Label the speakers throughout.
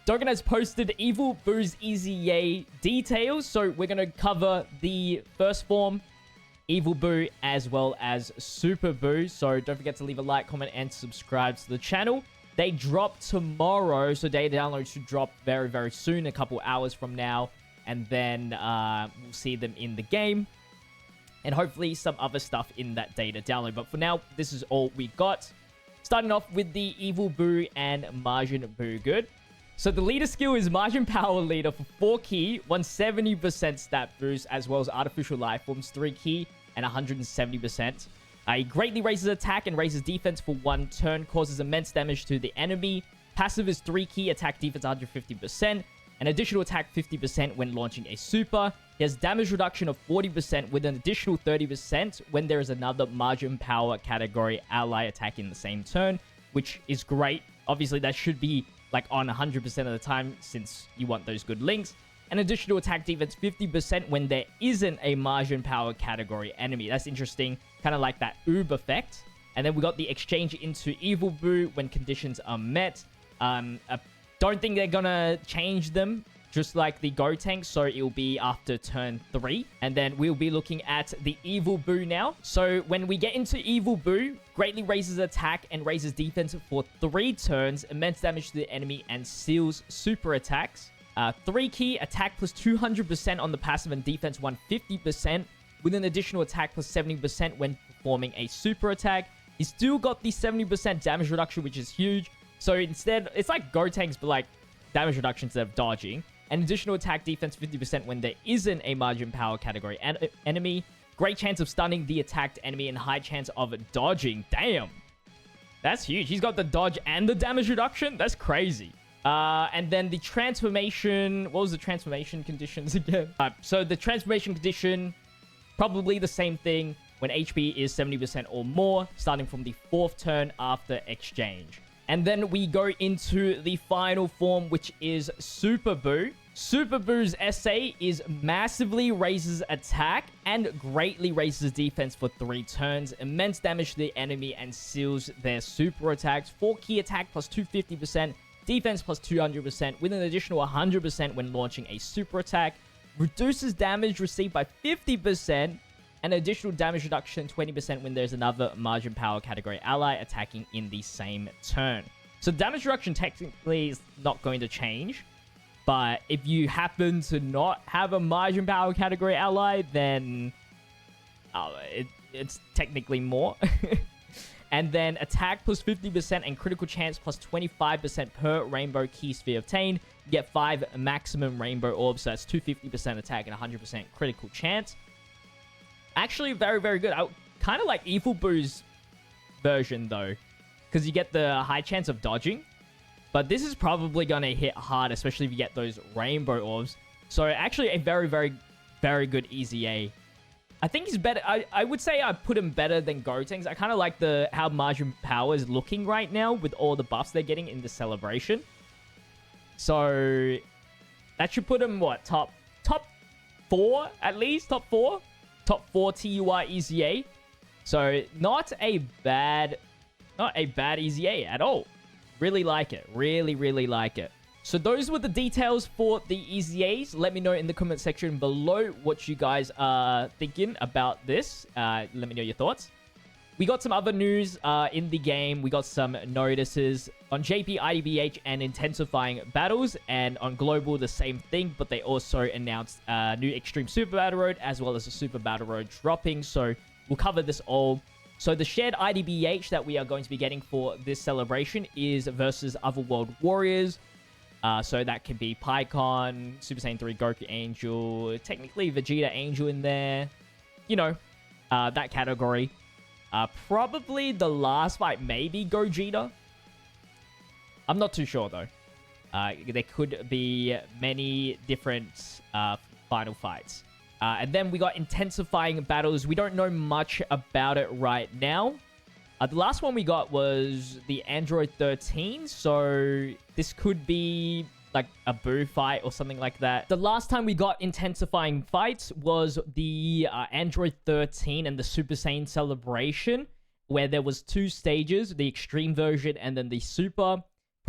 Speaker 1: Dokkan has posted Evil Boo's EZA details. So we're going to cover the first form, Evil Boo, as well as Super Boo. So don't forget to leave a like, comment, and subscribe to the channel. They drop tomorrow, so data downloads should drop very, very soon, a couple hours from now. And then we'll see them in the game. And hopefully some other stuff in that data download. But for now, this is all we got. Starting off with the Evil Boo and Majin Boo Good. So the leader skill is Majin Power Leader for 4 key, 170% stat boost, as well as Artificial Life Forms 3 key and 170%. He greatly raises attack and raises defense for 1 turn, causes immense damage to the enemy. Passive is 3 key, attack defense 150%, and additional attack 50% when launching a super. He has damage reduction of 40% with an additional 30% when there is another Majin Power category ally attacking the same turn, which is great. Obviously, that should be like on 100% of the time since you want those good links. An additional attack defense 50% when there isn't a Majin Power category enemy. That's interesting, kind of like that Oob effect. And then we got the exchange into Evil Boo when conditions are met. Don't think they're gonna change them, just like the Gotenks, so it'll be after turn 3. And then we'll be looking at the Evil Boo now. So when we get into Evil Boo, greatly raises attack and raises defense for 3 turns, immense damage to the enemy, and seals super attacks. 3 key, attack plus 200% on the passive and defense 150%, with an additional attack plus 70% when performing a super attack. He's still got the 70% damage reduction, which is huge. So instead, it's like Gotenks, but like damage reduction instead of dodging. An additional attack defense 50% when there isn't a Majin Power category enemy. Great chance of stunning the attacked enemy and high chance of dodging. Damn. That's huge. He's got the dodge and the damage reduction. That's crazy. And then the transformation... What was the transformation conditions again? So the transformation condition, probably the same thing when HP is 70% or more, starting from the 4th turn after exchange. And then we go into the final form, which is Super Boo. Super Boo's SA is massively raises attack and greatly raises defense for 3 turns. Immense damage to the enemy and seals their super attacks. 4 key attack plus 250%. Defense plus 200% with an additional 100% when launching a super attack. Reduces damage received by 50%. And additional damage reduction 20% when there's another Majin Power category ally attacking in the same turn. So damage reduction technically is not going to change. But if you happen to not have a Majin Power category ally, then it's technically more. And then attack plus 50% and critical chance plus 25% per rainbow key sphere obtained. You get 5 maximum rainbow orbs, so that's 250% attack and 100% critical chance. Actually, very, very good. I kind of like Evil Boo's version, though, because you get the high chance of dodging. But this is probably going to hit hard, especially if you get those rainbow orbs. So actually, a very, very, very good EZA. I think he's better. I would say I put him better than Gotenks. I kind of like how Majin Power is looking right now with all the buffs they're getting in the celebration. So that should put him, what, top 4 at least? Top 4? Top 4 TUR EZA. So not a bad EZA at all. Really like it. Really, really like it. So those were the details for the EZAs. Let me know in the comment section below what you guys are thinking about this. Let me know your thoughts. We got some other news in the game. We got some notices on JP, IDBH, and intensifying battles. And on Global, the same thing. But they also announced a new Extreme Super Battle Road as well as a Super Battle Road dropping. So we'll cover this all. So the shared IDBH that we are going to be getting for this celebration is versus Otherworld Warriors. So that could be PyCon, Super Saiyan 3 Goku Angel, technically Vegeta Angel in there. You know, that category. Probably the last fight, maybe Gogeta. I'm not too sure, though. There could be many different final fights. And then we got intensifying battles. We don't know much about it right now. The last one we got was the Android 13. So this could be like a Boo fight or something like that. The last time we got intensifying fights was the Android 13 and the Super Saiyan celebration, where there was 2 stages, the extreme version and then the super.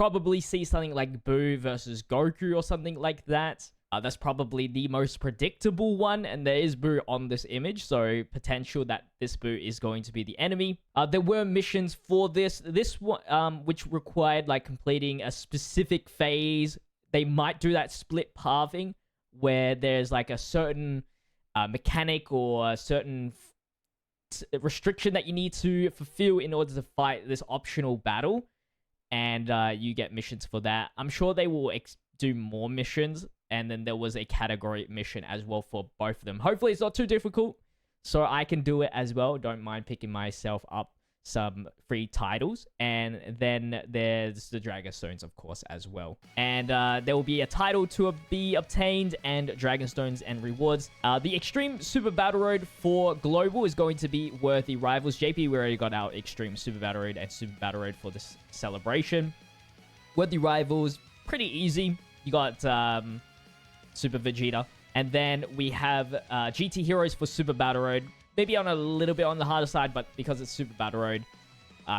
Speaker 1: probably see something like Boo versus Goku or something like that. That's probably the most predictable one, and there is Boo on this image, so potential that this Boo is going to be the enemy. There were missions for this one, which required like completing a specific phase. They might do that split pathing where there's like a certain mechanic or a certain restriction that you need to fulfill in order to fight this optional battle, and you get missions for that. I'm sure they will do more missions, and then there was a category mission as well for both of them. Hopefully it's not too difficult, so I can do it as well. Don't mind picking myself up some free titles. And then there's the Dragon Stones, of course, as well. And there will be a title to be obtained and Dragon Stones and rewards. The Extreme Super Battle Road for Global is going to be Worthy Rivals. JP, we already got our Extreme Super Battle Road and Super Battle Road for this celebration. Worthy Rivals, pretty easy. You got Super Vegeta. And then we have GT Heroes for Super Battle Road. Maybe on a little bit on the harder side, but because it's Super Battle Road,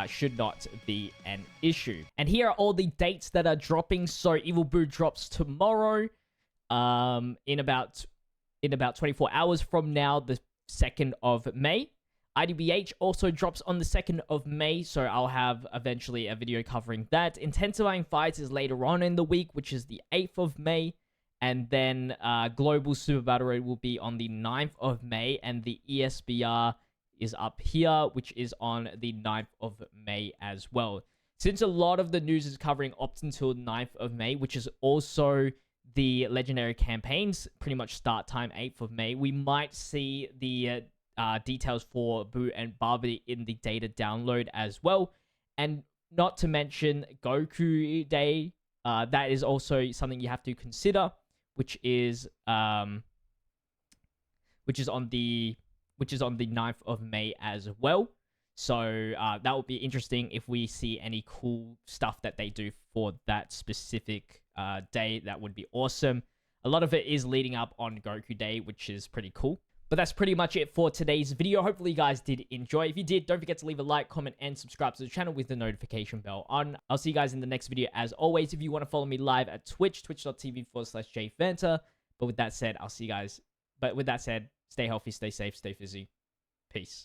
Speaker 1: should not be an issue. And here are all the dates that are dropping. So Evil Boo drops tomorrow, in about 24 hours from now, the 2nd of May. IDBH also drops on the 2nd of May, so I'll have eventually a video covering that. Intensifying Fights is later on in the week, which is the 8th of May. And then Global Super Battle Road will be on the 9th of May. And the ESBR is up here, which is on the 9th of May as well. Since a lot of the news is covering up until 9th of May, which is also the Legendary Campaigns, pretty much start time 8th of May, we might see the details for Boo and Barbie in the data download as well. And not to mention Goku Day. That is also something you have to consider, which is on the 9th of May as well. So that would be interesting if we see any cool stuff that they do for that specific day. That would be awesome. A lot of it is leading up on Goku Day, which is pretty cool. But that's pretty much it for today's video. Hopefully you guys did enjoy. If you did, don't forget to leave a like, comment, and subscribe to the channel with the notification bell on. I'll see you guys in the next video. As always, if you want to follow me live at Twitch, twitch.tv/jphanta. But with that said, I'll see you guys. But with that said, stay healthy, stay safe, stay fizzy. Peace.